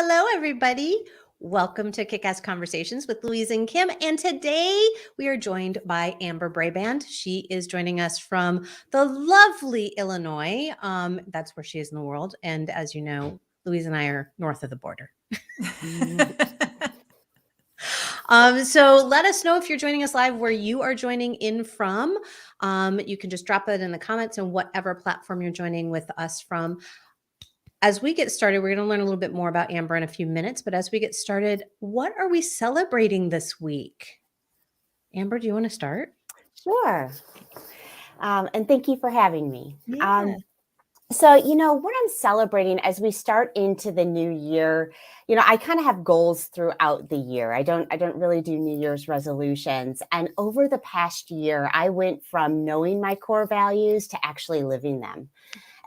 hello, everybody. Welcome to Kick-Ass Conversations with Louise and Kim. And today we are joined by Amber Brabrand. She is joining us from the lovely Illinois. That's where she is in the world. And as you know, Louise and I are north of the border. So let us know if you're joining us live where you are joining in from. You can just drop it in the comments on whatever platform you're joining with us from. As we get started, we're going to learn a little bit more about Amber in a few minutes. But as we get started, what are we celebrating this week? Amber, do you want to start? Sure. And thank you for having me. Yeah. So, what I'm celebrating as we start into the new year, I kind of have goals throughout the year. I don't really do New Year's resolutions. And over the past year, I went from knowing my core values to actually living them.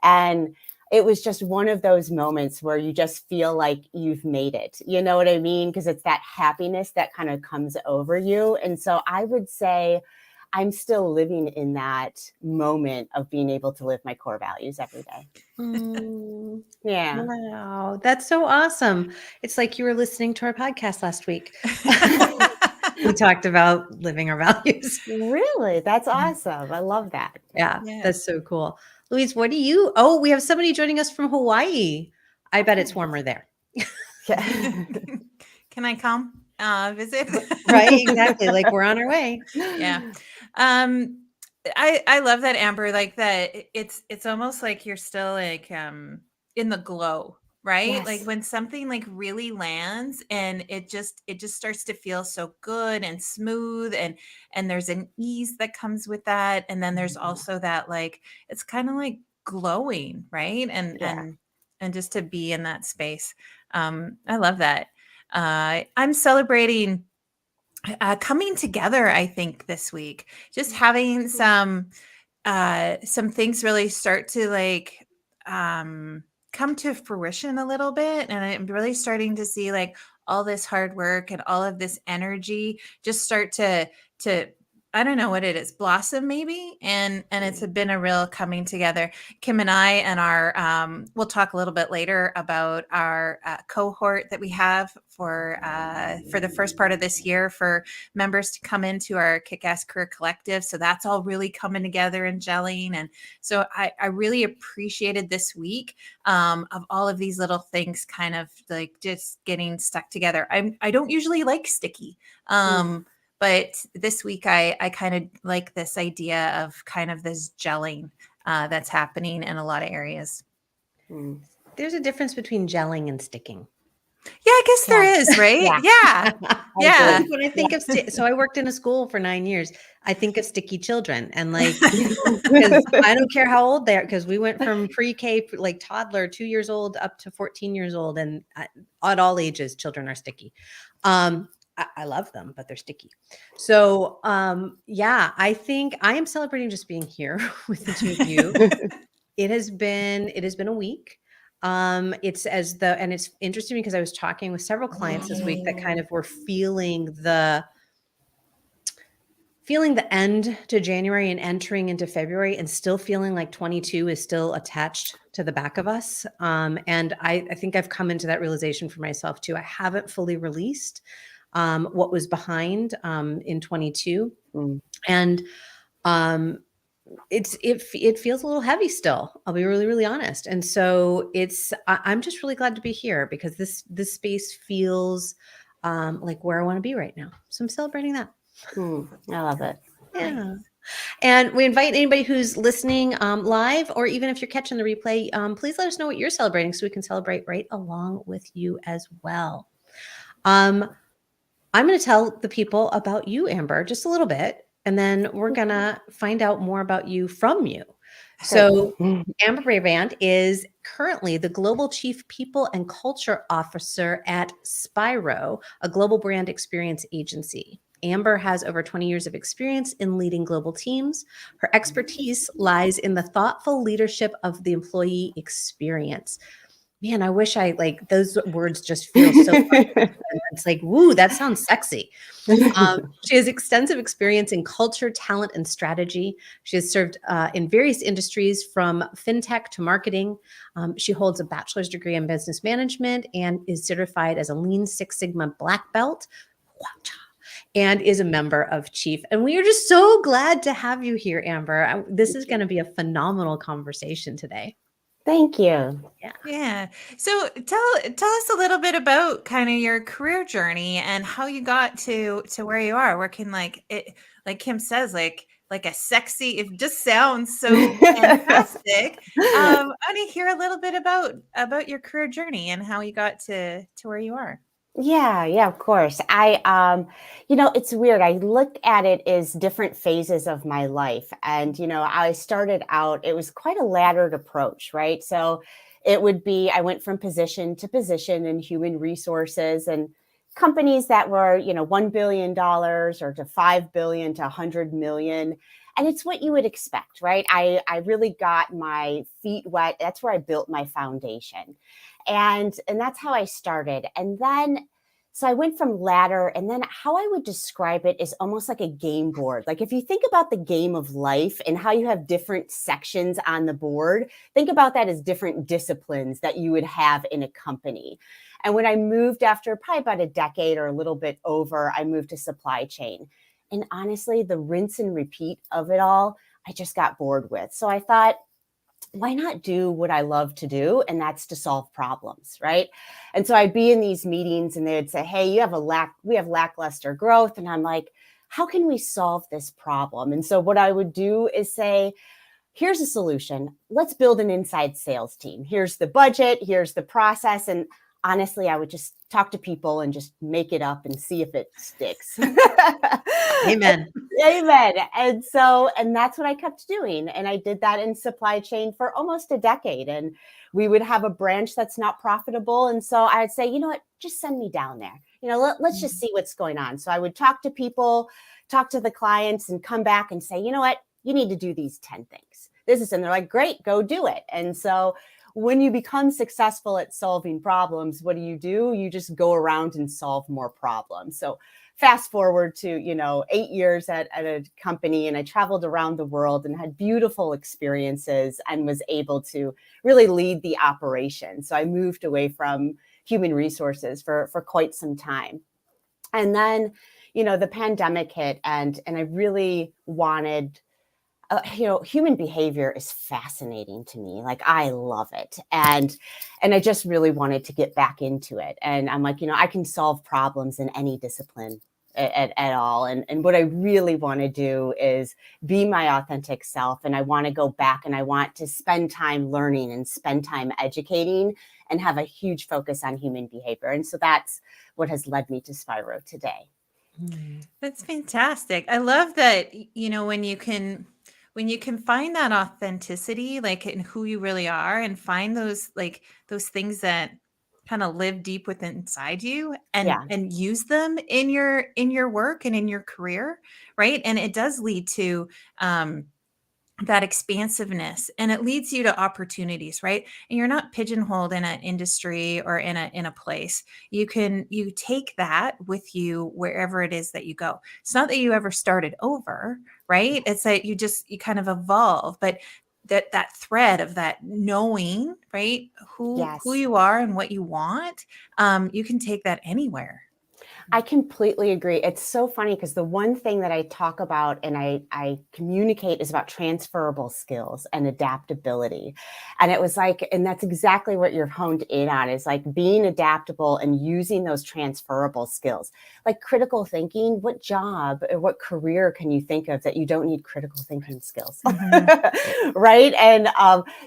And it was just one of those moments where you just feel like you've made it. You know what I mean? Because it's that happiness that kind of comes over you. And so I would say I'm still living in that moment of being able to live my core values every day. Yeah. Wow. That's so awesome. It's like you were listening to our podcast last week. We talked about living our values. Really? That's awesome. I love that. Yeah, that's so cool. Louise, we have somebody joining us from Hawaii. I bet it's warmer there. Can I come visit? Right, exactly. Like we're on our way. Yeah. I love that, Amber, like that it's almost like you're still like in the glow, right? Yes. Like when something like really lands and it just starts to feel so good and smooth and there's an ease that comes with that. And then there's also that like it's kind of like glowing, right? And just to be in that space. I love that. I'm celebrating coming together, I think, this week, just having some things really start to like come to fruition a little bit. And I'm really starting to see like all this hard work and all of this energy just start to I don't know what it is, blossom maybe. And it's been a real coming together. Kim and I and our, we'll talk a little bit later about our cohort that we have for the first part of this year for members to come into our Kick-Ass Career Collective. So that's all really coming together and gelling. And so I really appreciated this week of all of these little things kind of like just getting stuck together. I don't usually like sticky. But this week, I kind of like this idea of kind of this gelling that's happening in a lot of areas. There's a difference between gelling and sticking. Yeah, I guess there is, right? Yeah. When I think of so I worked in a school for 9 years. I think of sticky children and like because I don't care how old they are because we went from pre-K like toddler 2 years old up to 14 years old and at all ages children are sticky. I love them, but they're sticky. So, I think I am celebrating just being here with the two of you. It has been a week. It's interesting because I was talking with several clients this week that kind of were feeling the end to January and entering into February and still feeling like 22 is still attached to the back of us. And I think I've come into that realization for myself too. I haven't fully released what was behind in 22. And it feels a little heavy still. I'll be really, really honest. And so I'm just really glad to be here because this space feels like where I want to be right now. So I'm celebrating that. I love it. Yeah. And we invite anybody who's listening live, or even if you're catching the replay, please let us know what you're celebrating so we can celebrate right along with you as well. I'm going to tell the people about you, Amber, just a little bit, and then we're going to find out more about you from you. So Amber Brabrand is currently the Global Chief People and Culture Officer at Spiro, a global brand experience agency. Amber has over 20 years of experience in leading global teams. Her expertise lies in the thoughtful leadership of the employee experience. Man, I wish I like those words just feel so it's like, woo, that sounds sexy. She has extensive experience in culture, talent, and strategy. She has served in various industries from fintech to marketing. She holds a bachelor's degree in business management and is certified as a Lean Six Sigma Black Belt. And is a member of Chief. And we are just so glad to have you here, Amber. This is going to be a phenomenal conversation today. Thank you. Yeah. So tell us a little bit about kind of your career journey and how you got to where you are, working like Kim says, like a sexy, it just sounds so fantastic. I want to hear a little bit about your career journey and how you got to where you are. Yeah, of course. It's weird. I look at it as different phases of my life. And, I started out, it was quite a laddered approach, right? So it would be, I went from position to position in human resources and companies that were, $1 billion or to 5 billion to 100 million. And it's what you would expect, right? I really got my feet wet. That's where I built my foundation. And that's how I started. And then so I went from ladder, and then how I would describe it is almost like a game board. Like if you think about the game of life and how you have different sections on the board, think about that as different disciplines that you would have in a company. And when I moved after probably about a decade or a little bit over, I moved to supply chain. And honestly, the rinse and repeat of it all, I just got bored with. So I thought, why not do what I love to do? And that's to solve problems, right? And so I'd be in these meetings and they'd say, hey, we have lackluster growth. And I'm like, how can we solve this problem? And so what I would do is say, here's a solution. Let's build an inside sales team. Here's the budget, here's the process. And honestly, I would just talk to people and just make it up and see if it sticks. Amen. Amen. And that's what I kept doing. And I did that in supply chain for almost a decade. And we would have a branch that's not profitable. And so I'd say, you know what, just send me down there. Let's just see what's going on. So I would talk to people, talk to the clients and come back and say, you know what, you need to do these 10 things. And they're like, great, go do it. And so when you become successful at solving problems, what do? You just go around and solve more problems. So fast forward to, 8 years at a company, and I traveled around the world and had beautiful experiences and was able to really lead the operation. So I moved away from human resources for quite some time. And then, the pandemic hit and I really wanted human behavior is fascinating to me. Like I love it. And I just really wanted to get back into it. And I'm like, I can solve problems in any discipline at all. And what I really want to do is be my authentic self. And I want to go back and I want to spend time learning and spend time educating and have a huge focus on human behavior. And so that's what has led me to Spiro today. That's fantastic. I love that, when you can find that authenticity, like in who you really are, and find those things that kind of live deep within inside you and use them in your work and in your career, right? And it does lead to that expansiveness, and it leads you to opportunities, right? And you're not pigeonholed in an industry or in a place. You take that with you wherever it is that you go. It's not that you ever started over, right? It's that you kind of evolve, but that thread of that knowing, right, who you are and what you want, you can take that anywhere. I completely agree. It's so funny because the one thing that I talk about and I communicate is about transferable skills and adaptability. And it was like, and that's exactly what you're honed in on, is like being adaptable and using those transferable skills. Like critical thinking, what job or what career can you think of that you don't need critical thinking skills? Mm-hmm. Right. And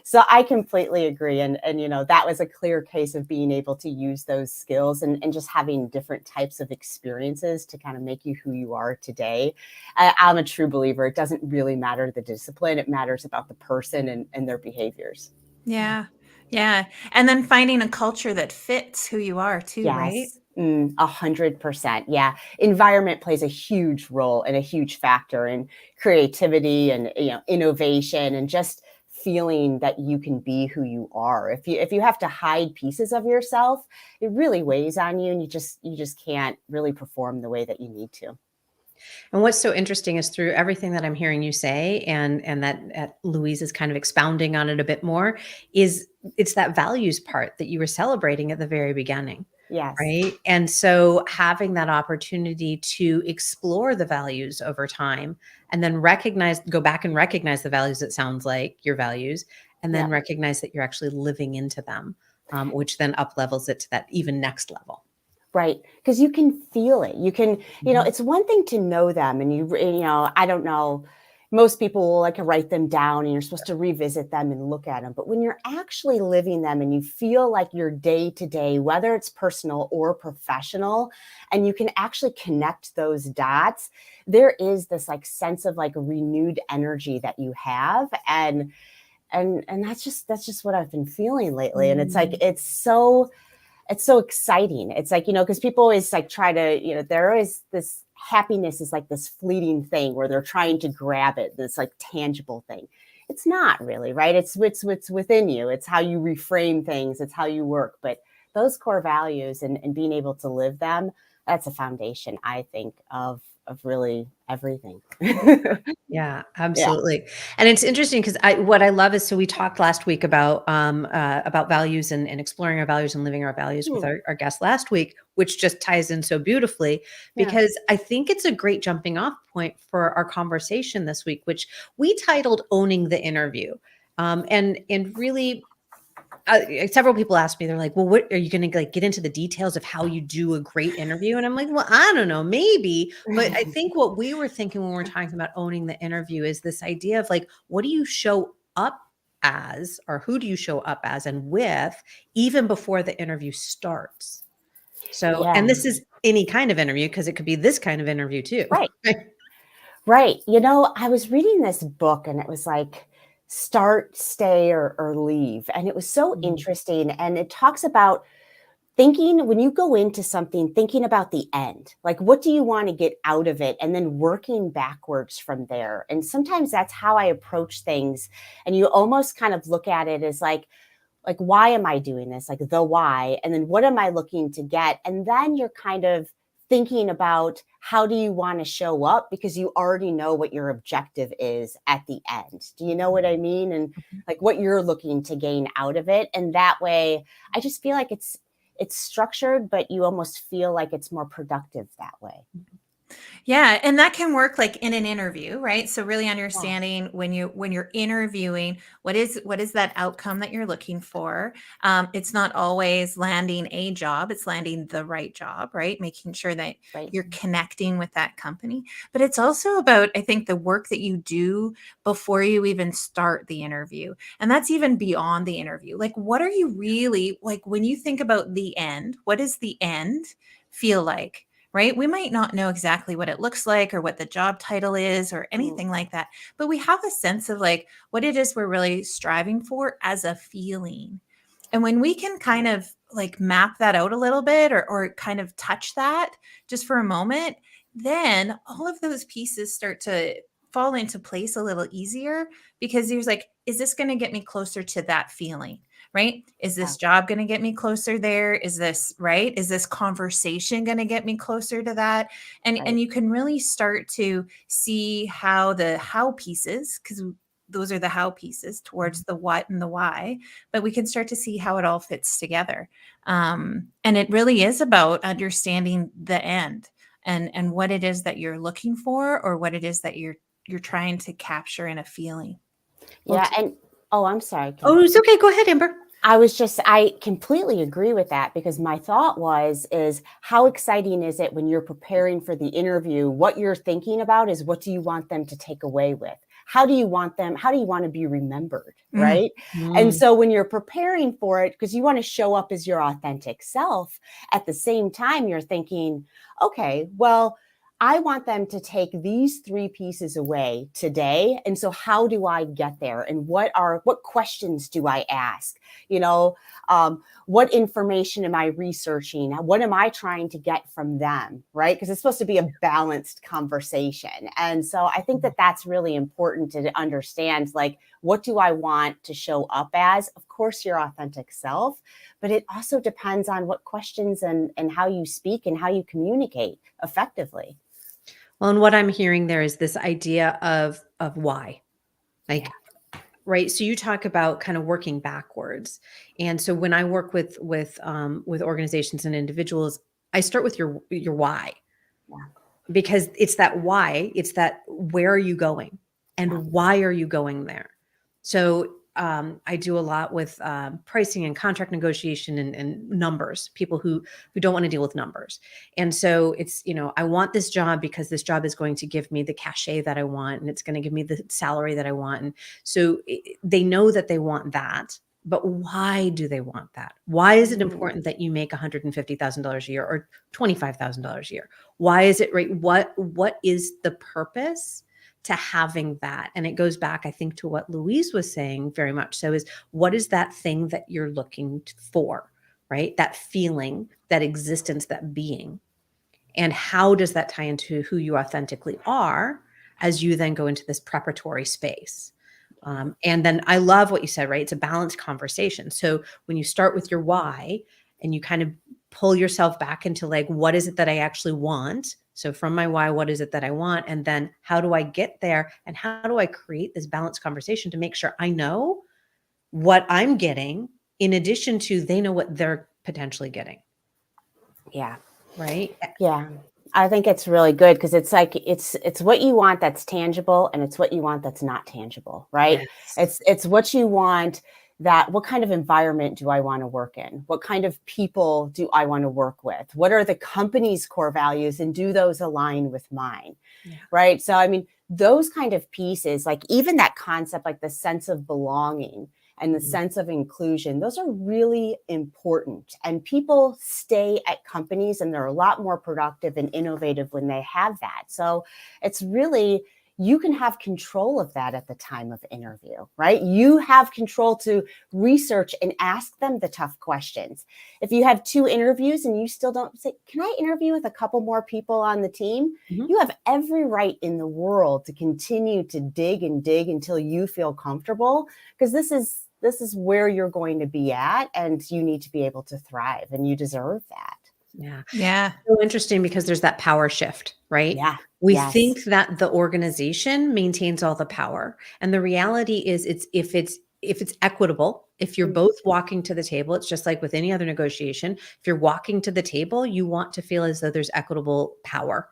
so I completely agree. And that was a clear case of being able to use those skills and just having different types of experiences to kind of make you who you are today. I'm a true believer. It doesn't really matter the discipline. It matters about the person and their behaviors. Yeah. Yeah. And then finding a culture that fits who you are too, right? 100%. Yeah. Environment plays a huge role and a huge factor in creativity and, innovation and just feeling that you can be who you are. If you have to hide pieces of yourself, it really weighs on you, and you just can't really perform the way that you need to. And what's so interesting is through everything that I'm hearing you say, and that Louise is kind of expounding on it a bit more, is it's that values part that you were celebrating at the very beginning. Yes. Right. And so having that opportunity to explore the values over time and then go back and recognize the values, it sounds like your values, and then Yeah. recognize that you're actually living into them, which then up levels it to that even next level. Right. Because you can feel it. You can, Mhm. it's one thing to know them, and I don't know, most people will like to write them down and you're supposed to revisit them and look at them. But when you're actually living them and you feel like your day to day, whether it's personal or professional, and you can actually connect those dots, there is this like sense of like renewed energy that you have. And that's just what I've been feeling lately. And it's like, Mm. it's so exciting. It's like, because people always like try to, there is this happiness is like this fleeting thing where they're trying to grab it, this like tangible thing. It's not really, right? It's within you. It's how you reframe things. It's how you work. But those core values and being able to live them, that's a foundation, I think, of really everything. Yeah, Yeah. absolutely. And it's interesting because what I love is, so we talked last week about values and exploring our values and living our values with Hmm. our guest last week, which just ties in so beautifully Yeah. because I think it's a great jumping off point for our conversation this week, which we titled Owning the Interview. And really several people asked me, they're like, well, what are you going to like get into the details of how you do a great interview? And I'm like, well, I don't know, maybe. But I think what we were thinking when we're talking about owning the interview is this idea of like, what do you show up as, or who do you show up as and with, even before the interview starts? So, Yeah. and this is any kind of interview, because it could be this kind of interview too. Right. Right. I was reading this book and it was like start, stay, or leave. And it was so Mm. interesting. And it talks about thinking when you go into something, thinking about the end. Like, what do you want to get out of it? And then working backwards from there. And sometimes that's how I approach things. And you almost kind of look at it as like why am I doing this, like the why, and then what am I looking to get, and then you're kind of thinking about how do you want to show up because you already know what your objective is at the end. Do you know what I mean? And like what you're looking to gain out of it. And that way I just feel like it's structured, but you almost feel like it's more productive that way. Yeah, and that can work like in an interview, right? So really Yeah. understanding when you're interviewing, what is that outcome that you're looking for? It's not always landing a job; it's landing the right job, right? Making sure that Right. you're connecting with that company. But it's also about, I think, the work that you do before you even start the interview, and that's even beyond the interview. Like, what are you really like when you think about the end? What does the end feel like? Right? We might not know exactly what it looks like or what the job title is or Mm. anything like that, but we have a sense of like what it is we're really striving for as a feeling. And when we can kind of like map that out a little bit or kind of touch that just for a moment, then all of those pieces start to fall into place a little easier because there's like, is this going to get me closer to that feeling? Right? Is Yeah. this job going to get me closer there? Is this right? Is this conversation going to get me closer to that? And Right. you can really start to see how the how pieces, because those are the how pieces towards the what and the why, but we can start to see how it all fits together. And it really is about understanding the end and what it is that you're looking for or what it is that you're trying to capture in a feeling. Well, Yeah. And oh, I'm sorry, oh, Kim. it's okay. Go ahead, Amber. I completely agree with that because my thought is how exciting is it when you're preparing for the interview? What you're thinking about is what do you want them to take away with? How do you want to be remembered? Mm. Right. And Mm. so when you're preparing for it, because you want to show up as your authentic self, at the same time, you're thinking, okay, well, I want them to take these three pieces away today. And so how do I get there? And what questions do I ask? You know, what information am I researching? What am I trying to get from them? Right. Because it's supposed to be a balanced conversation. And so I think that that's really important to understand, like what do I want to show up as? Of course, your authentic self, but it also depends on what questions and how you speak and how you communicate effectively. Well, and what I'm hearing there is this idea of why. Like, right. So you talk about kind of working backwards. And so when I work with organizations and individuals, I start with your why. Yeah. Because it's that why, it's that where are you going and why are you going there? So I do a lot with pricing and contract negotiation and numbers, people who don't want to deal with numbers. And so it's, I want this job because this job is going to give me the cachet that I want, and it's going to give me the salary that I want. And so they know that they want that. But why do they want that? Why is it important that you make $150,000 a year or $25,000 a year? Why is it right? What is the purpose to having that? And it goes back, I think, to what Louise was saying very much. So is what is that thing that you're looking for, right? That feeling, that existence, that being. And how does that tie into who you authentically are as you then go into this preparatory space? And then I love what you said, right? It's a balanced conversation. So when you start with your why and you kind of pull yourself back into like, what is it that I actually want? So from my why, what is it that I want? And then how do I get there? And how do I create this balanced conversation to make sure I know what I'm getting in addition to they know what they're potentially getting? Yeah. Right. Yeah. I think it's really good because it's like it's what you want that's tangible and it's what you want that's not tangible, right? Yes. It's what you want, that what kind of environment do I want to work in? What kind of people do I want to work with? What are the company's core values and do those align with mine? Yeah. Right? So I mean, those kind of pieces, like even that concept, like the sense of belonging and the sense of inclusion, those are really important. And people stay at companies and they're a lot more productive and innovative when they have that. So it's really, you can have control of that at the time of interview, right? You have control to research and ask them the tough questions. If you have 2 interviews and you still don't say, can I interview with a couple more people on the team? You have every right in the world to continue to dig and dig until you feel comfortable, because this is where you're going to be at and you need to be able to thrive and you deserve that. Yeah. Yeah. So interesting because there's that power shift, right? Yeah. We Yes. think that the organization maintains all the power. And the reality is if it's equitable, if you're both walking to the table, it's just like with any other negotiation. If you're walking to the table, you want to feel as though there's equitable power,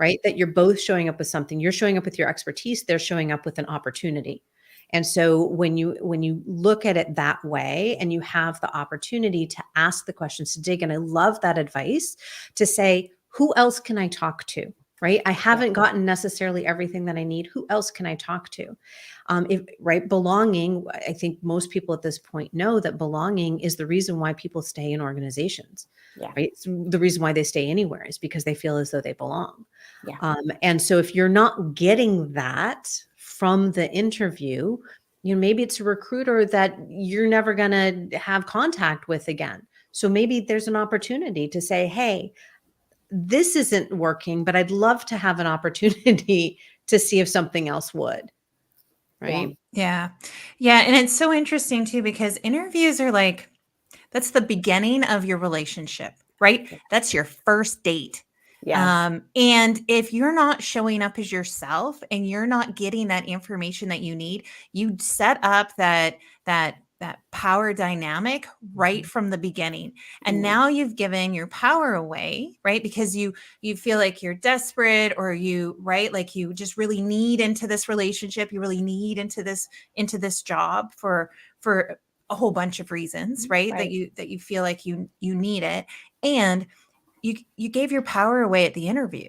right? That you're both showing up with something. You're showing up with your expertise, they're showing up with an opportunity. And so when you look at it that way and you have the opportunity to ask the questions, to dig, and I love that advice to say, who else can I talk to? Right? I haven't gotten necessarily everything that I need. Who else can I talk to? Right? Belonging, I think most people at this point know that belonging is the reason why people stay in organizations. Yeah. Right? It's the reason why they stay anywhere is because they feel as though they belong. Yeah. And so if you're not getting that from the interview, maybe it's a recruiter that you're never going to have contact with again. So maybe there's an opportunity to say, hey, this isn't working, but I'd love to have an opportunity to see if something else would. Right. Yeah. Yeah. And it's so interesting too, because interviews are like, that's the beginning of your relationship, right? That's your first date. Yes. And if you're not showing up as yourself and you're not getting that information that you need, you set up that power dynamic right from the beginning. And now you've given your power away, right? Because you feel like you're desperate, or right? Like you just really need into this relationship. You really need into this job for a whole bunch of reasons, right? That you feel like you need it. And you gave your power away at the interview.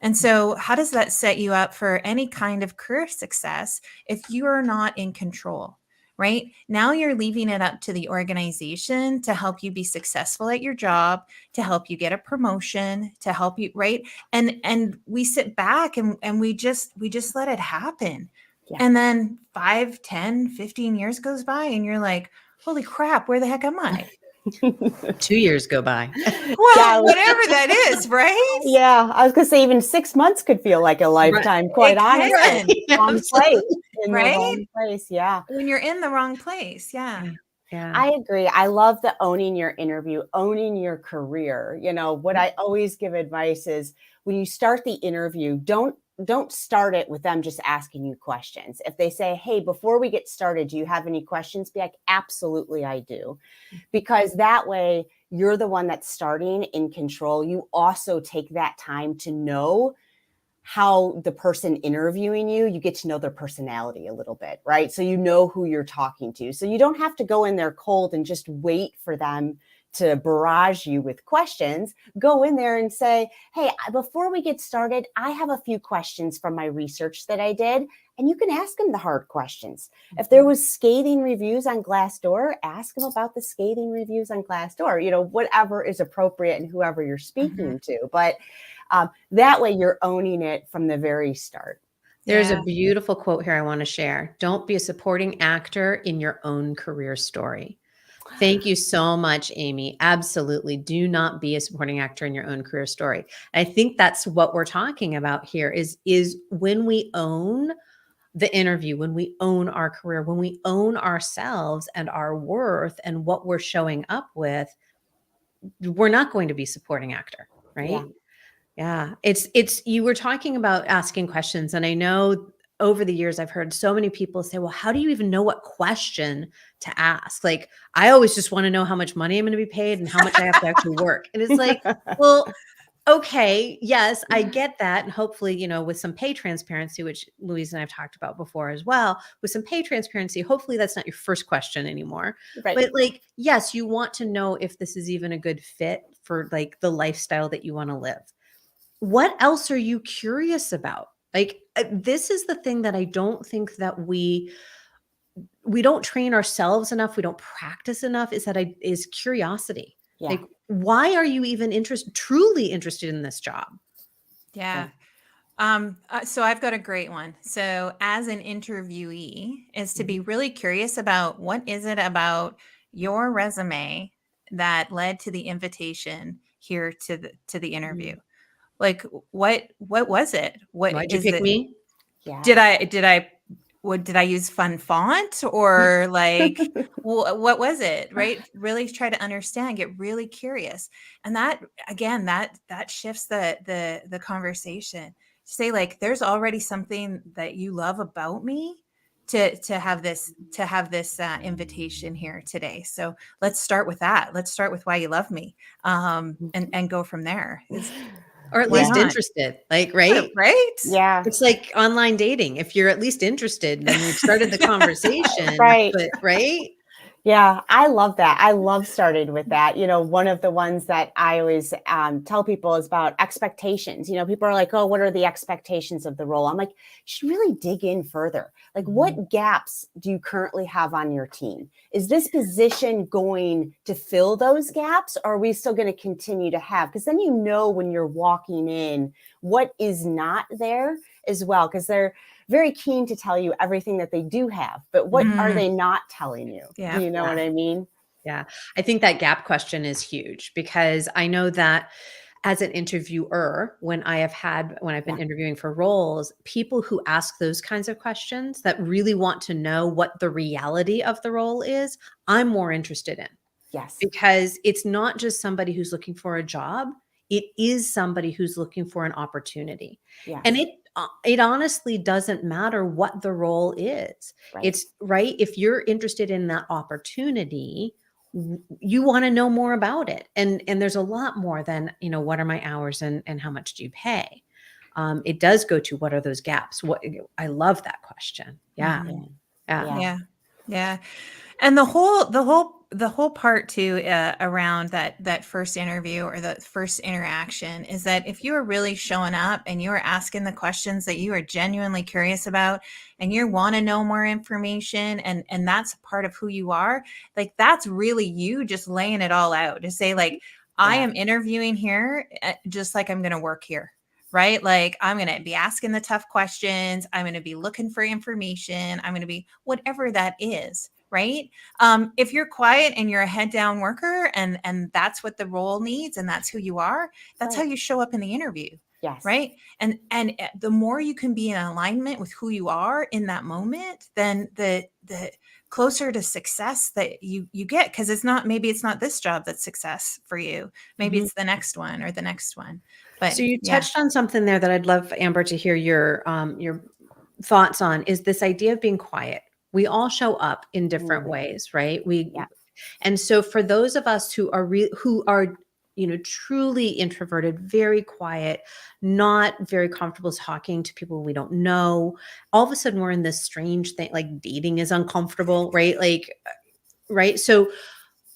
And so how does that set you up for any kind of career success if you are not in control, right? Now you're leaving it up to the organization to help you be successful at your job, to help you get a promotion, to help you, right? And we sit back and we just let it happen. Yeah. And then 5, 10, 15 years goes by and you're like, holy crap, where the heck am I? 2 years go by. Well, whatever that is, right? Yeah, I was gonna say even 6 months could feel like a lifetime, quite It honestly. can, Wrong place, in the right? wrong place, yeah. When you're in the wrong place. Yeah. Yeah. I agree. I love the owning your interview, owning your career. You know, what I always give advice is when you start the interview, don't start it with them just asking you questions. If they say, "Hey, before we get started, do you have any questions?" Be like, "Absolutely, I do." Because that way you're the one that's starting in control. You also take that time to know how the person interviewing you get to know their personality a little bit, right? So you know who you're talking to. So you don't have to go in there cold and just wait for them to barrage you with questions. Go in there and say, "Hey, before we get started, I have a few questions from my research that I did." And you can ask them the hard questions. If there was scathing reviews on Glassdoor, ask them about the scathing reviews on Glassdoor, you know, whatever is appropriate and whoever you're speaking to. But that way you're owning it from the very start. There's a beautiful quote here I want to share. Don't be a supporting actor in your own career story. Thank you so much, Amy. Absolutely. Do not be a supporting actor in your own career story. I think that's what we're talking about here is when we own the interview, when we own our career, when we own ourselves and our worth and what we're showing up with, we're not going to be supporting actor, right? Yeah. It's you were talking about asking questions. And I know over the years I've heard so many people say, well, how do you even know what question to ask? Like, I always just want to know how much money I'm going to be paid and how much I have to actually work. And it's like, well, okay, yes, I get that. And hopefully, you know, with some pay transparency, which Louise and I've talked about before as well, with some pay transparency, hopefully that's not your first question anymore. Right. But like, yes, you want to know if this is even a good fit for like the lifestyle that you want to live. What else are you curious about? Like, this is the thing that I don't think that we don't train ourselves enough, we don't practice enough, is curiosity. Yeah. Like, why are you even truly interested in this job? Yeah. So I've got a great one. So as an interviewee is to be really curious about what is it about your resume that led to the invitation here to the interview. Like what was it? What Why'd you is pick it? me? Yeah. Did I use fun font or like what was it, right? Really try to understand, get really curious. And that again that shifts the conversation. Say like there's already something that you love about me to have this invitation here today. So let's start with that. Let's start with why you love me. And go from there. Or at Why least not? interested, like, right? Right? Yeah. It's like online dating. If you're at least interested, then we've started the conversation, Right. but right? Yeah, I love that. I love starting with that. You know, one of the ones that I always tell people is about expectations. You know, people are like, "Oh, what are the expectations of the role?" I'm like, you should really dig in further. Like, what gaps do you currently have on your team? Is this position going to fill those gaps, or are we still going to continue to have? Because then you know when you're walking in what is not there as well, because they're very keen to tell you everything that they do have, but what are they not telling you? Yeah. Do you know what I mean? Yeah. I think that gap question is huge because I know that as an interviewer, when I've been interviewing for roles, people who ask those kinds of questions that really want to know what the reality of the role is, I'm more interested in. Yes. Because it's not just somebody who's looking for a job, it is somebody who's looking for an opportunity. Yes. And it honestly doesn't matter what the role is. Right. It's right. If you're interested in that opportunity, you want to know more about it. And there's a lot more than, you know, what are my hours and how much do you pay? It does go to what are those gaps? I love that question. Yeah. Yeah. Yeah. And the whole part too around that first interview or the first interaction is that if you are really showing up and you are asking the questions that you are genuinely curious about and you want to know more information and that's part of who you are, like that's really you just laying it all out to say like I am interviewing here just like I'm going to work here. Right? Like I'm going to be asking the tough questions. I'm going to be looking for information. I'm going to be whatever that is. right? If you're quiet and you're a head down worker and that's what the role needs and that's who you are, that's how Right. you show up in the interview. Yes. Right. And the more you can be in alignment with who you are in that moment, then the closer to success that you get. Cause maybe it's not this job that's success for you. Maybe Mhm. it's the next one or the next one. But So you yeah. touched on something there that I'd love, Amber, to hear your thoughts on, is this idea of being quiet. We all show up in different Mhm. ways, right? Yeah. And so for those of us who are truly introverted, very quiet, not very comfortable talking to people we don't know, all of a sudden we're in this strange thing, like dating is uncomfortable, right? Like, right? So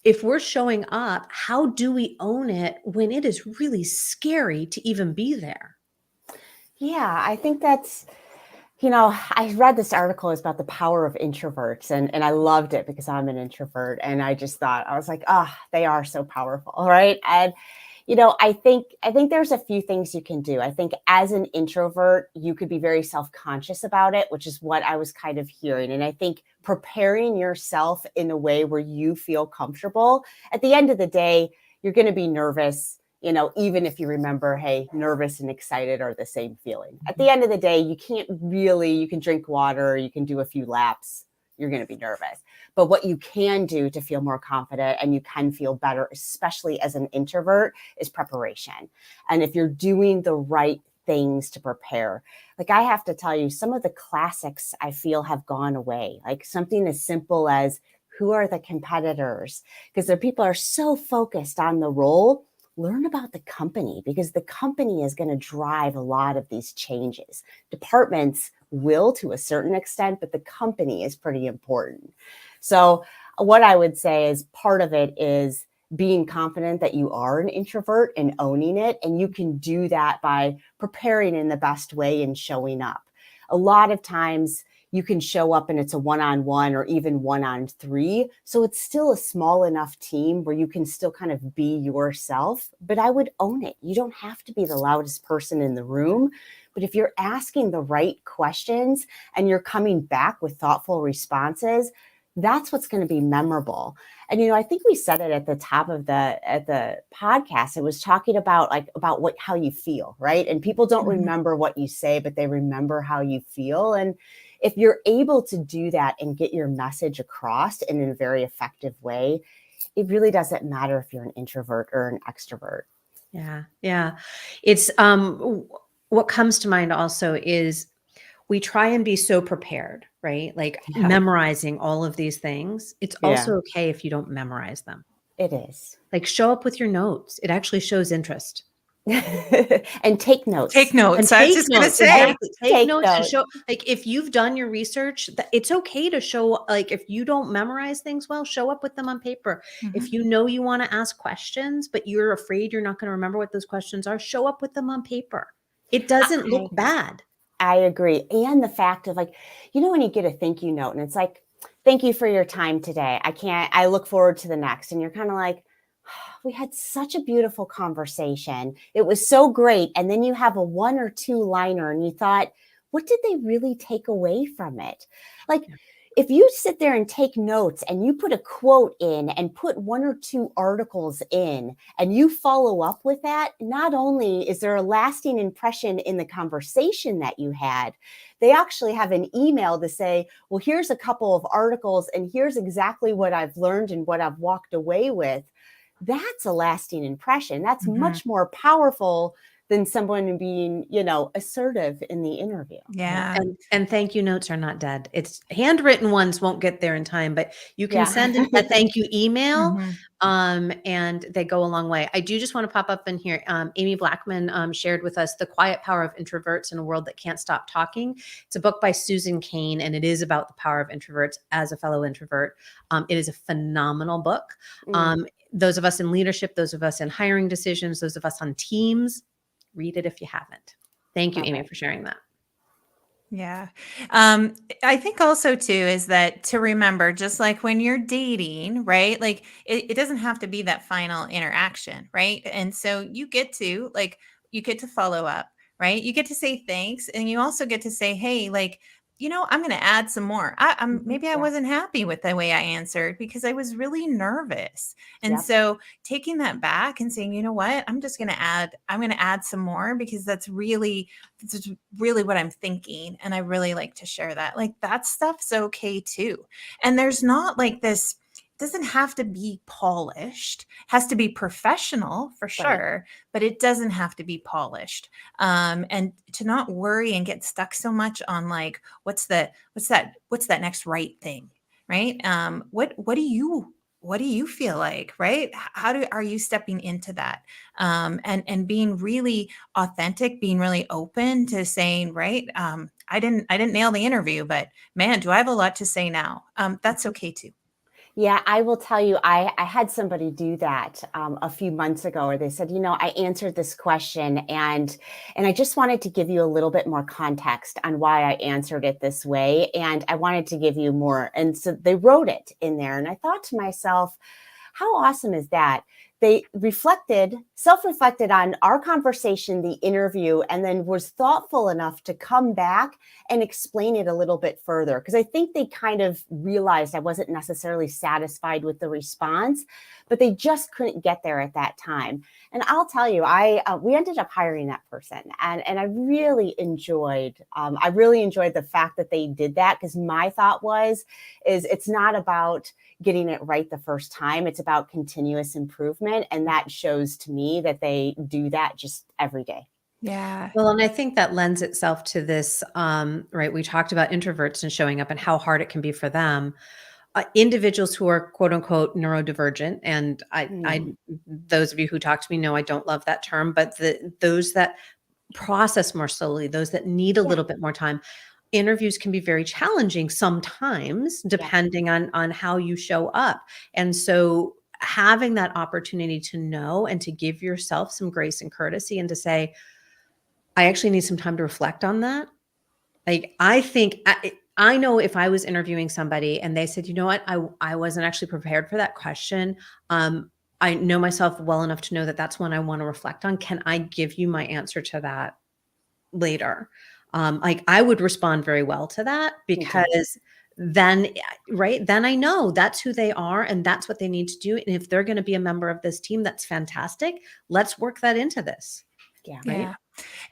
if we're showing up, how do we own it when it is really scary to even be there? Yeah, I think that's, I read this article. It's about the power of introverts, and I loved it because I'm an introvert. And I just thought, I was like, they are so powerful, right? And I think there's a few things you can do. I think as an introvert, you could be very self-conscious about it, which is what I was kind of hearing. And I think preparing yourself in a way where you feel comfortable, at the end of the day, you're going to be nervous, even if you remember, hey, nervous and excited are the same feeling. At the end of the day, you can drink water, you can do a few laps, you're going to be nervous. But what you can do to feel more confident and you can feel better, especially as an introvert, is preparation. And if you're doing the right things to prepare, like I have to tell you, some of the classics I feel have gone away, like something as simple as who are the competitors? Because the people are so focused on the role. Learn about the company, because the company is going to drive a lot of these changes. Departments will to a certain extent, but the company is pretty important. So what I would say is part of it is being confident that you are an introvert and owning it. And you can do that by preparing in the best way and showing up. A lot of times you can show up and it's a one-on-one or even one-on-three. So it's still a small enough team where you can still kind of be yourself, but I would own it. You don't have to be the loudest person in the room, but if you're asking the right questions and you're coming back with thoughtful responses, that's what's going to be memorable. And I think we said it at the top of the podcast. It was talking about how you feel, right? And people don't remember what you say, but they remember how you feel. And if you're able to do that and get your message across in a very effective way, it really doesn't matter if you're an introvert or an extrovert. Yeah. Yeah. It's what comes to mind also is we try and be so prepared, right? Like Yeah. memorizing all of these things. It's Yeah, also okay if you don't memorize them. it is. Like show up with your notes. It actually shows interest. And take notes. Take And notes. I was take just going to notes. say, Exactly. Take Take notes to notes. show, like if you've done your research, it's okay to show, like if you don't memorize things well, show up with them on paper. If you know you want to ask questions, but you're afraid you're not going to remember what those questions are, show up with them on paper. It doesn't look bad. I agree. And the fact of when you get a thank you note and it's like, thank you for your time today. I look forward to the next. And you're kind of like, we had such a beautiful conversation. It was so great. And then you have a 1 or 2 liner and you thought, what did they really take away from it? Like, if you sit there and take notes and you put a quote in and put 1 or 2 articles in and you follow up with that, not only is there a lasting impression in the conversation that you had, they actually have an email to say, well, here's a couple of articles and here's exactly what I've learned and what I've walked away with. That's a lasting impression. That's much more powerful than someone being, assertive in the interview. yeah. And thank you notes are not dead. It's handwritten ones won't get there in time, but you can Yeah. send a thank you email, Mhm. and they go a long way. I do just want to pop up in here. Amy Blackman shared with us The Quiet Power of Introverts in a World That Can't Stop Talking. It's a book by Susan Cain, and it is about the power of introverts. As a fellow introvert, it is a phenomenal book. Those of us in leadership, those of us in hiring decisions, those of us on teams, read it if you haven't. Thank you, Love Amy, it. for sharing that. Yeah. I think also too is that to remember, just like when you're dating, right? Like it doesn't have to be that final interaction, right? And so you get to follow up, right? You get to say thanks. And you also get to say, hey, like, I'm going to add some more. Maybe I Yeah. wasn't happy with the way I answered because I was really nervous. And Yep. so taking that back and saying, you know what, I'm going to add some more because that's really what I'm thinking. And I really like to share that. Like that stuff's okay too. And there's not like this, doesn't have to be polished, has to be professional for Right. sure, but it doesn't have to be polished. And to not worry and get stuck so much on like, what's that next right thing, right? What do you feel like, right? Are you stepping into that? And being really authentic, being really open to saying, right? I didn't nail the interview, but man, do I have a lot to say now? That's okay too. Yeah, I will tell you, I had somebody do that a few months ago, where they said, I answered this question, and I just wanted to give you a little bit more context on why I answered it this way, and I wanted to give you more. And so they wrote it in there, and I thought to myself, how awesome is that? They self-reflected on our conversation, the interview, and then was thoughtful enough to come back and explain it a little bit further. Because I think they kind of realized I wasn't necessarily satisfied with the response, but they just couldn't get there at that time. And I'll tell you, we ended up hiring that person, and I really enjoyed. I really enjoyed the fact that they did that, because my thought is it's not about getting it right the first time. It's about continuous improvement. And that shows to me that they do that just every day. Yeah. Well, and I think that lends itself to this, right? We talked about introverts and showing up and how hard it can be for them. Individuals who are quote unquote neurodivergent, and those of you who talk to me know I don't love that term, but those that process more slowly, those that need a little bit more time, interviews can be very challenging sometimes, depending on how you show up. And so having that opportunity to know and to give yourself some grace and courtesy, and to say, I actually need some time to reflect on that. Like, I think I know if I was interviewing somebody and they said, you know what, I wasn't actually prepared for that question. I know myself well enough to know that that's one I want to reflect on. Can I give you my answer to that later? Like, I would respond very well to that, because then, right, then I know that's who they are and that's what they need to do. And if they're going to be a member of this team, that's fantastic. Let's work that into this. Yeah. Right. Yeah.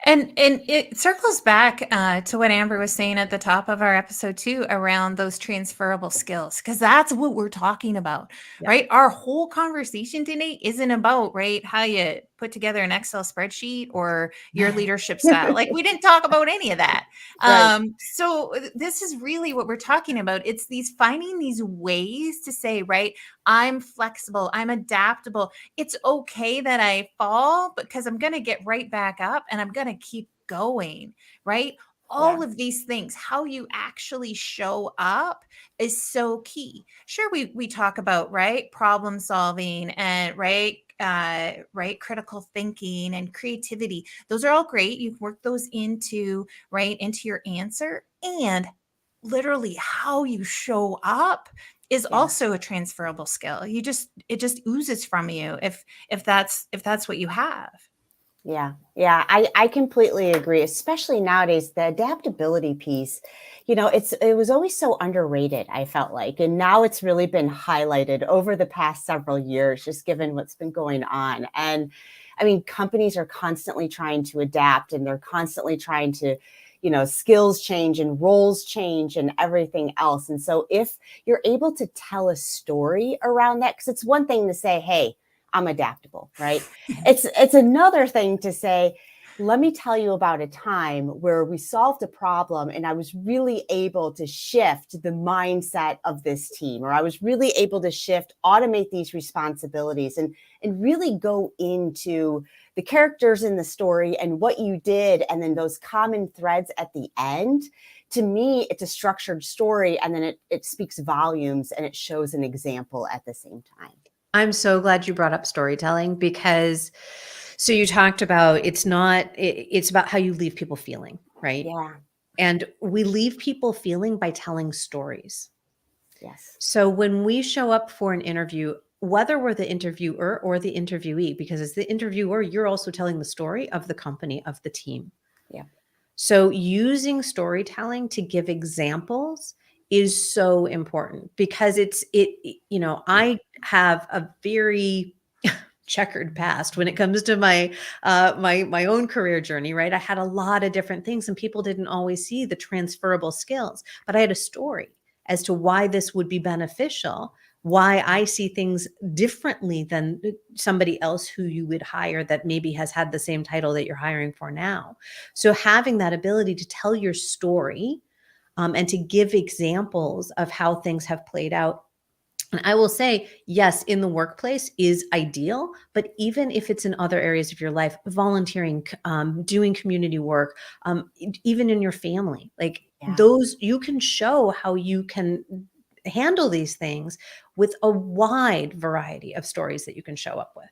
And it circles back to what Amber was saying at the top of our episode too, around those transferable skills, because that's what we're talking about, right? Our whole conversation today isn't about, right, how you put together an Excel spreadsheet or your leadership style. Like, we didn't talk about any of that. Right. So this is really what we're talking about. It's finding these ways to say, right, I'm flexible, I'm adaptable. It's okay that I fall, because I'm going to get right back up and I'm going to keep going, right? All of these things, how you actually show up is so key. Sure, we talk about, right, problem solving and right, critical thinking and creativity. Those are all great. You've worked those into your answer. And literally how you show up is also a transferable skill. It just oozes from you if that's what you have. Yeah. Yeah. I completely agree, especially nowadays, the adaptability piece, it was always so underrated, I felt like. And now it's really been highlighted over the past several years, just given what's been going on. And I mean, companies are constantly trying to adapt, and they're constantly trying to, skills change and roles change and everything else. And so if you're able to tell a story around that, because it's one thing to say, hey, I'm adaptable, right? It's another thing to say, let me tell you about a time where we solved a problem and I was really able to shift the mindset of this team, or I was really able to automate these responsibilities, and really go into the characters in the story and what you did, and then those common threads at the end. To me, it's a structured story, and then it speaks volumes, and it shows an example at the same time. I'm so glad you brought up storytelling, because so you talked about it's about how you leave people feeling, right? Yeah. And we leave people feeling by telling stories. Yes. So when we show up for an interview, whether we're the interviewer or the interviewee, because as the interviewer, you're also telling the story of the company, of the team. Yeah. So using storytelling to give examples is so important because I have a very checkered past when it comes to my own career journey, right? I had a lot of different things and people didn't always see the transferable skills, but I had a story as to why this would be beneficial, why I see things differently than somebody else who you would hire that maybe has had the same title that you're hiring for now. So having that ability to tell your story, and to give examples of how things have played out. And I will say, yes, in the workplace is ideal, but even if it's in other areas of your life, volunteering, doing community work, even in your family, like Yeah. those, you can show how you can handle these things with a wide variety of stories that you can show up with.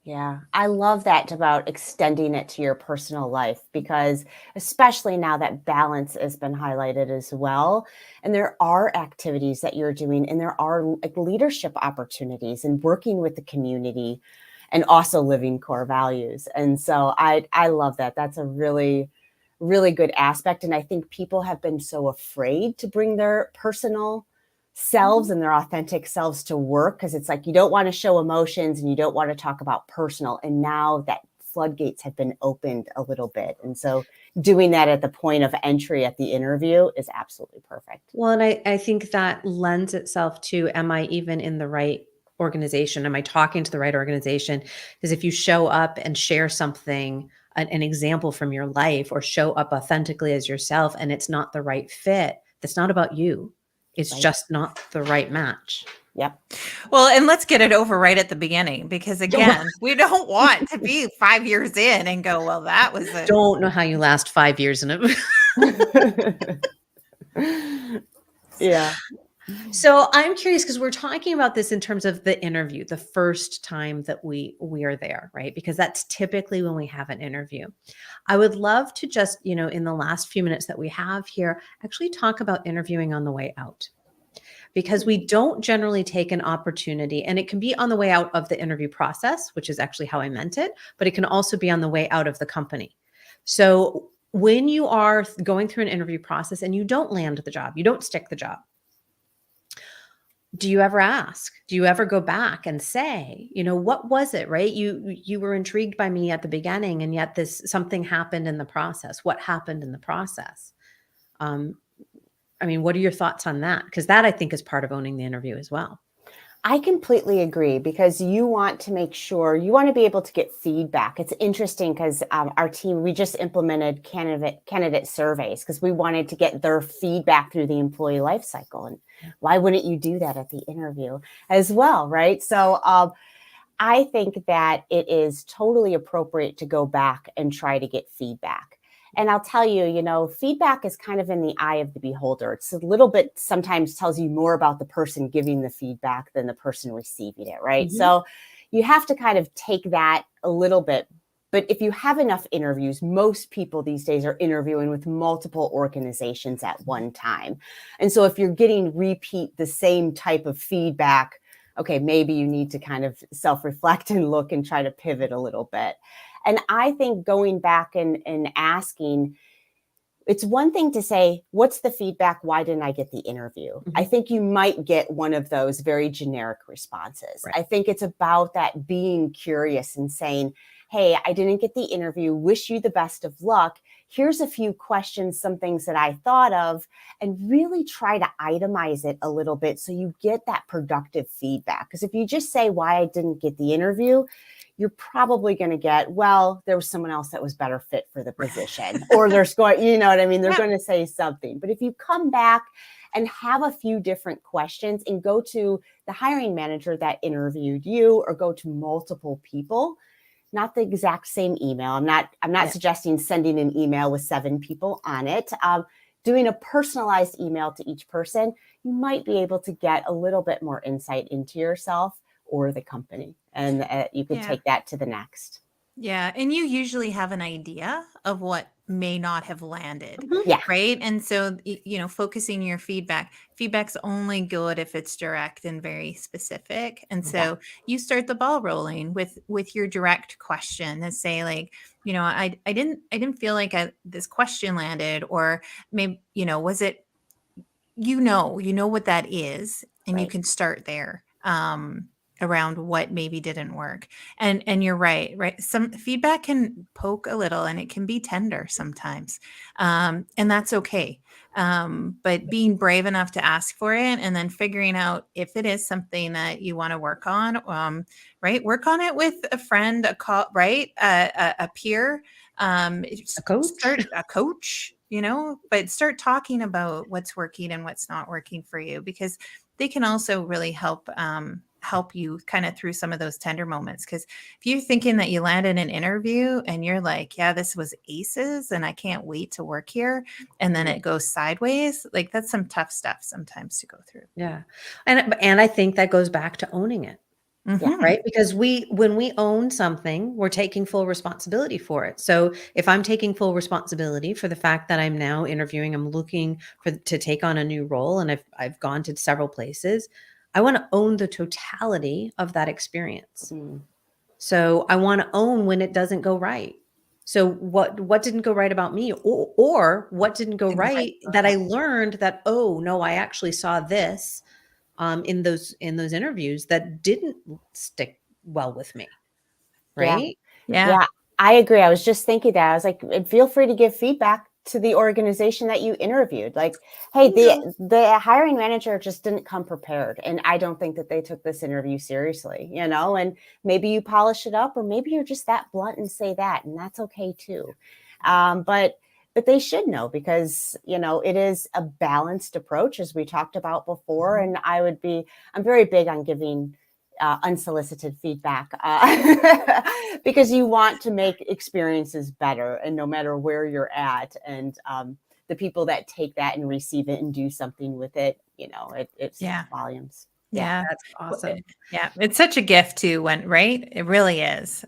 Yeah, I love that about extending it to your personal life because, especially now that balance has been highlighted as well, and there are activities that you're doing, and there are like leadership opportunities and working with the community, and also living core values. And so I love that. That's a really really good aspect. And I think people have been so afraid to bring their personal selves and their authentic selves to work because it's like you don't want to show emotions and you don't want to talk about personal. And now that floodgates have been opened a little bit. And so doing that at the point of entry at the interview is absolutely perfect. Well, and I think that lends itself to, am I even in the right organization? Am I talking to the right organization? Because if you show up and share something, an example from your life, or show up authentically as yourself, and it's not the right fit, that's not about you. It's Right. just not the right match. Yep. Well, and let's get it over right at the beginning because again, we don't want to be 5 years in and go, well, that was a Don't know how you last 5 years in it. Yeah. So I'm curious because we're talking about this in terms of the interview, the first time that we are there, right? Because that's typically when we have an interview. I would love to just, in the last few minutes that we have here, actually talk about interviewing on the way out. Because we don't generally take an opportunity, and it can be on the way out of the interview process, which is actually how I meant it, but it can also be on the way out of the company. So when you are going through an interview process and you don't land the job, you don't stick the job, do you ever ask? Do you ever go back and say, what was it, right? You were intrigued by me at the beginning, and yet something happened in the process. What happened in the process? What are your thoughts on that? Because that, I think, is part of owning the interview as well. I completely agree because you want to make sure you want to be able to get feedback. It's interesting because our team, we just implemented candidate surveys because we wanted to get their feedback through the employee life cycle. And why wouldn't you do that at the interview as well, right? So I think that it is totally appropriate to go back and try to get feedback. And I'll tell you, feedback is kind of in the eye of the beholder. It's a little bit sometimes tells you more about the person giving the feedback than the person receiving it, right? Mm-hmm. So you have to kind of take that a little bit. But if you have enough interviews, most people these days are interviewing with multiple organizations at one time. And so if you're getting the same type of feedback, okay, maybe you need to kind of self-reflect and look and try to pivot a little bit. And I think going back and asking, it's one thing to say, what's the feedback? Why didn't I get the interview? Mm-hmm. I think you might get one of those very generic responses. Right. I think it's about that being curious and saying, hey, I didn't get the interview. Wish you the best of luck. Here's a few questions, some things that I thought of, and really try to itemize it a little bit so you get that productive feedback. Because if you just say why I didn't get the interview, you're probably going to get, well, there was someone else that was better fit for the position, or there's going, you know what I mean? They're going to say something. But if you come back and have a few different questions and go to the hiring manager that interviewed you, or go to multiple people, not the exact same email. I'm not suggesting sending an email with 7 people on it. Doing a personalized email to each person, you might be able to get a little bit more insight into yourself or the company. And you could take that to the next. Yeah. And you usually have an idea of what may not have landed. Yeah. Right. And so, focusing your feedback's only good if it's direct and very specific. And so you start the ball rolling with your direct question and say like, I didn't feel like this question landed, or maybe, was it, you know what that is, and you Right. can start there, around what maybe didn't work. And you're right. Some feedback can poke a little, and it can be tender sometimes, and that's okay. But being brave enough to ask for it, and then figuring out if it is something that you want to work on, right? Work on it with a friend, right? A peer, A coach. start a coach, but start talking about what's working and what's not working for you, because they can also really help you kind of through some of those tender moments. Because if you're thinking that you land in an interview and you're like, yeah, this was aces and I can't wait to work here, and then it goes sideways, like that's some tough stuff sometimes to go through. Yeah. And I think that goes back to owning it. Mhm. Right? Because when we own something, we're taking full responsibility for it. So if I'm taking full responsibility for the fact that I'm now interviewing, I'm looking to take on a new role, and I've gone to several places, I want to own the totality of that experience. Mm. So I want to own when it doesn't go right. So what didn't go right about me, or what didn't go right that I learned that, oh no, I actually saw this in those interviews that didn't stick well with me. Right. Yeah, I agree. I was just thinking that. I was like, and feel free to give feedback to the organization that you interviewed. Like, hey, the hiring manager just didn't come prepared, and I don't think that they took this interview seriously, and maybe you polish it up, or maybe you're just that blunt and say that, and that's okay too. But they should know, because it is a balanced approach, as we talked about before. And I'm very big on giving unsolicited feedback, because you want to make experiences better, and no matter where you're at, and the people that take that and receive it and do something with it, it speaks volumes. Yeah. That's awesome. Yeah. It's such a gift too, right? It really is,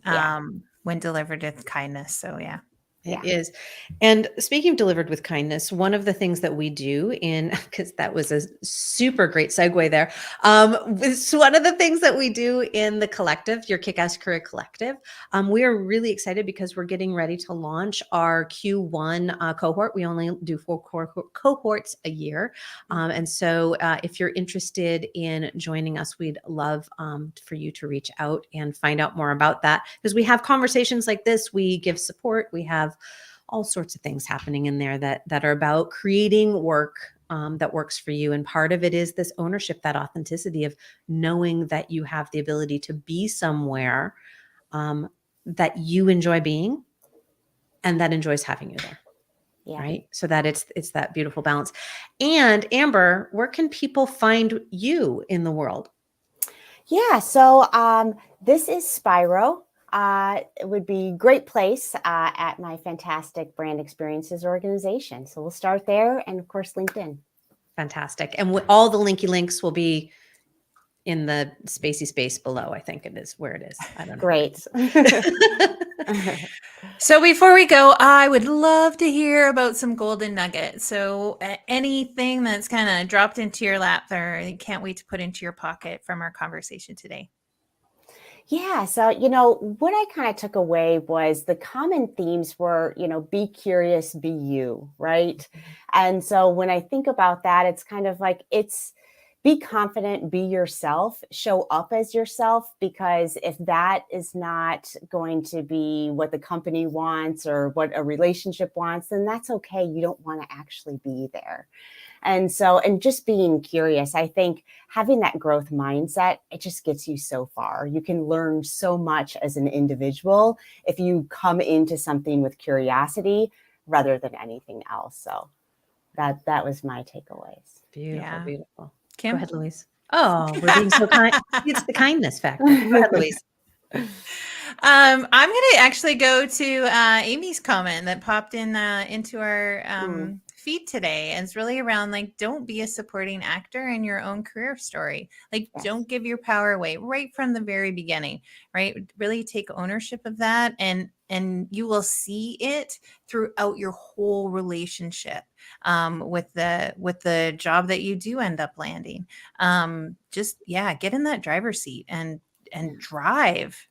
when delivered with kindness. So yeah. It is. And speaking of delivered with kindness, one of the things that we do because that was a super great segue there. It's one of the things that we do in the collective, your Kick-Ass Career Collective. We are really excited because we're getting ready to launch our Q1 cohort. We only do 4 cohorts a year. And so if you're interested in joining us, we'd love for you to reach out and find out more about that, because we have conversations like this. We give support. We have all sorts of things happening in there that are about creating work that works for you. And part of it is this ownership, that authenticity of knowing that you have the ability to be somewhere that you enjoy being, and that enjoys having you there. Right. So that it's that beautiful balance. And Amber, where can people find you in the world? Yeah. So this is Spiro. It would be a great place at my fantastic brand experiences organization. So we'll start there, and of course, LinkedIn. Fantastic. And all the links will be in the spacey space below. I think it is where it is. I don't know. Great. So before we go, I would love to hear about some golden nuggets. So anything that's kind of dropped into your lap there, you can't wait to put into your pocket from our conversation today. Yeah. So, what I kind of took away was the common themes were, be curious, be you, right? And so when I think about that, it's kind of like, be confident, be yourself, show up as yourself, because if that is not going to be what the company wants or what a relationship wants, then that's okay. You don't want to actually be there. And just being curious, I think having that growth mindset, it just gets you so far. You can learn so much as an individual if you come into something with curiosity rather than anything else. So that was my takeaways. Beautiful, beautiful. Kim? Go ahead, Louise. Oh, we're being so kind. It's the kindness factor. Go ahead, Louise. I'm going to actually go to Amy's comment that popped in into our feed today. And it's really around like, don't be a supporting actor in your own career story. Like, Yes. don't give your power away right from the very beginning, right? Really take ownership of that, and you will see it throughout your whole relationship with the job that you do end up landing. Just get in that driver's seat and drive.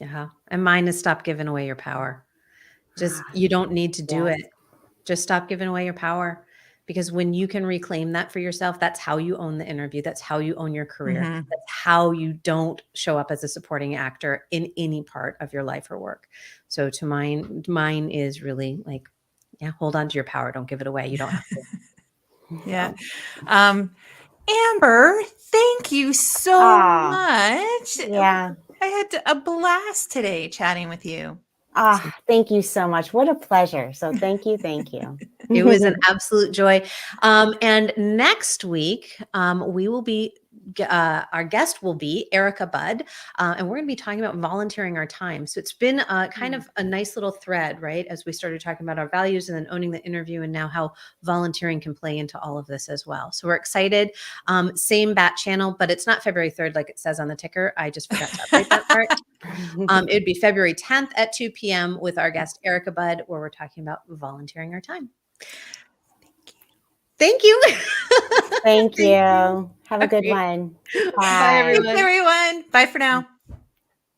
Yeah. And mine is stop giving away your power. Just, you don't need to do Yes. it. Just stop giving away your power, because when you can reclaim that for yourself, that's how you own the interview. That's how you own your career. Mhm. That's how you don't show up as a supporting actor in any part of your life or work. So to mine is really like, hold on to your power. Don't give it away. You don't have to. Yeah. Amber, thank you so Ah, much. yeah. I had a blast today chatting with you. Thank you so much. What a pleasure. So thank you. Thank you. It was an absolute joy. And next week, we will be, our guest will be Erica Budd, and we're going to be talking about volunteering our time. So it's been kind of a nice little thread, right? As we started talking about our values and then owning the interview, and now how volunteering can play into all of this as well. So we're excited. Same bat channel, but it's not February 3rd like it says on the ticker. I just forgot to update that part. It would be February 10th at 2 p.m. with our guest Erica Budd, where we're talking about volunteering our time. Thank you. Thank you. Have a good one. Bye, everyone. Thanks, everyone. Bye for now.